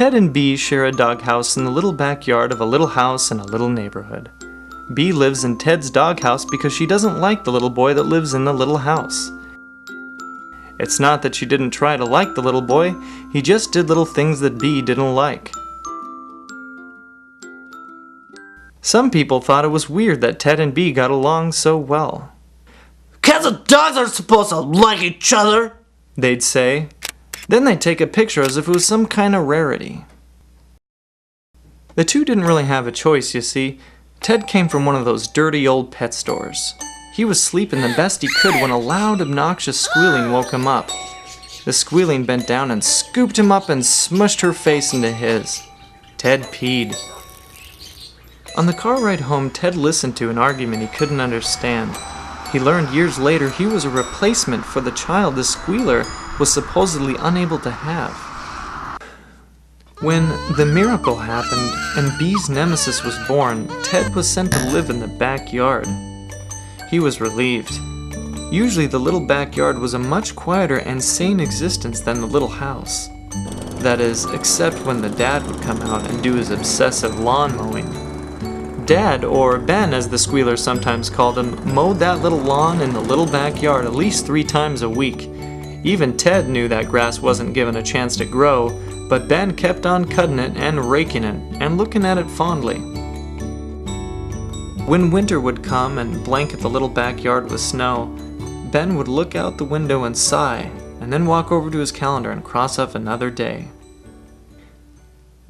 Ted and Bee share a doghouse in the little backyard of a little house in a little neighborhood. Bee lives in Ted's doghouse because she doesn't like the little boy that lives in the little house. It's not that she didn't try to like the little boy, he just did little things that Bee didn't like. Some people thought it was weird that Ted and Bee got along so well. "Cats and dogs aren't supposed to like each other," they'd say. Then they'd take a picture as if it was some kind of rarity. The two didn't really have a choice, you see. Ted came from one of those dirty old pet stores. He was sleeping the best he could when a loud, obnoxious squealing woke him up. The squealing bent down and scooped him up and smushed her face into his. Ted peed. On the car ride home, Ted listened to an argument he couldn't understand. He learned years later he was a replacement for the child the squealer was supposedly unable to have. When the miracle happened and Bee's nemesis was born, Ted was sent to live in the backyard. He was relieved. Usually the little backyard was a much quieter and sane existence than the little house. That is, except when the dad would come out and do his obsessive lawn mowing. Dad, or Ben as the squealer sometimes called him, mowed that little lawn in the little backyard at least 3 times a week. Even Ted knew that grass wasn't given a chance to grow, but Ben kept on cutting it and raking it and looking at it fondly. When winter would come and blanket the little backyard with snow, Ben would look out the window and sigh, and then walk over to his calendar and cross off another day.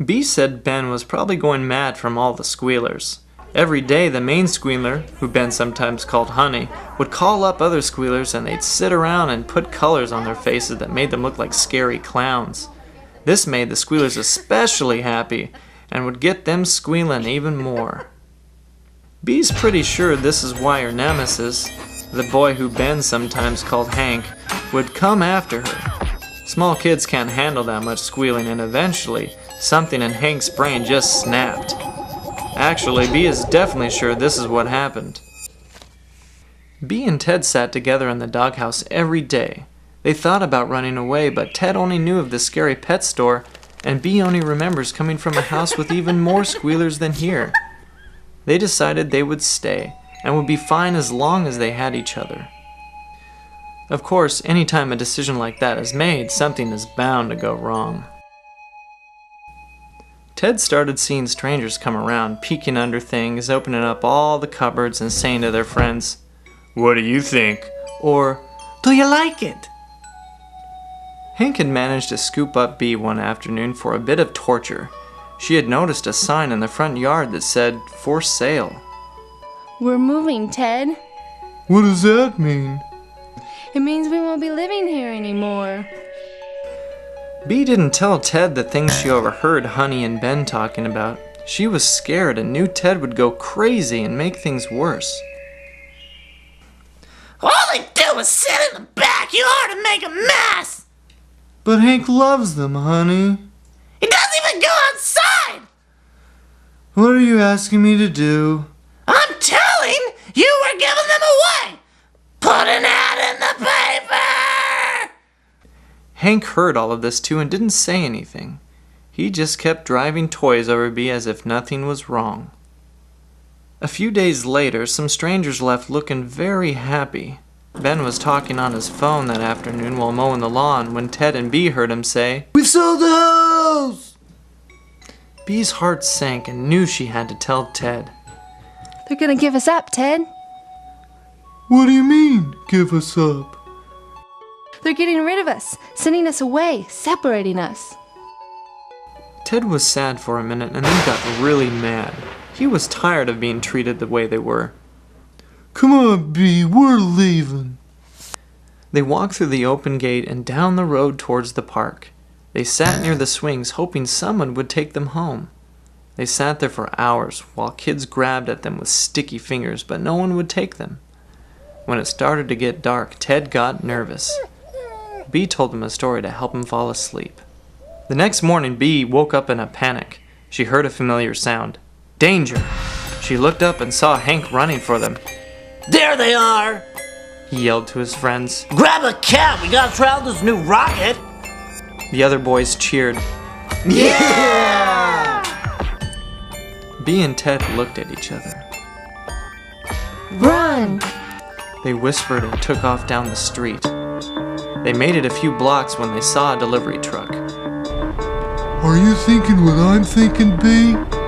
Bee said Ben was probably going mad from all the squealers. Every day the main squealer, who Ben sometimes called Honey, would call up other squealers and they'd sit around and put colors on their faces that made them look like scary clowns. This made the squealers especially happy and would get them squealing even more. Bee's pretty sure this is why her nemesis, the boy who Ben sometimes called Hank, would come after her. Small kids can't handle that much squealing, and eventually something in Hank's brain just snapped. Actually, Bee is definitely sure this is what happened. Bee and Ted sat together in the doghouse every day. They thought about running away, but Ted only knew of the scary pet store, and Bee only remembers coming from a house with even more squealers than here. They decided they would stay, and would be fine as long as they had each other. Of course, anytime a decision like that is made, something is bound to go wrong. Ted started seeing strangers come around, peeking under things, opening up all the cupboards and saying to their friends, "What do you think?" Or, "Do you like it?" Hank had managed to scoop up Bee one afternoon for a bit of torture. She had noticed a sign in the front yard that said, "For sale." "We're moving, Ted." "What does that mean?" "It means we won't be living here anymore." Bee didn't tell Ted the things she overheard Honey and Ben talking about. She was scared and knew Ted would go crazy and make things worse. "All they do is sit in the backyard and make a mess." "But Hank loves them, honey." "He doesn't even go outside." "What are you asking me to do?" "I'm telling you we're giving them away. Put an ad in the paper." Hank heard all of this too and didn't say anything. He just kept driving toys over Bee as if nothing was wrong. A few days later, some strangers left looking very happy. Ben was talking on his phone that afternoon while mowing the lawn when Ted and Bee heard him say, "We've sold the house!" Bee's heart sank and knew she had to tell Ted. "They're gonna give us up, Ted." "What do you mean, give us up?" "They're getting rid of us, sending us away, separating us." Ted was sad for a minute and then got really mad. He was tired of being treated the way they were. "Come on, Bee, we're leaving." They walked through the open gate and down the road towards the park. They sat near the swings, hoping someone would take them home. They sat there for hours while kids grabbed at them with sticky fingers, but no one would take them. When it started to get dark, Ted got nervous. Bee told him a story to help him fall asleep. The next morning, Bee woke up in a panic. She heard a familiar sound. Danger! She looked up and saw Hank running for them. "There they are!" he yelled to his friends. "Grab a cat, we gotta try out this new rocket!" The other boys cheered. Yeah! Bee and Ted looked at each other. Run! They whispered and took off down the street. They made it a few blocks when they saw a delivery truck. Are you thinking what I'm thinking, Bee?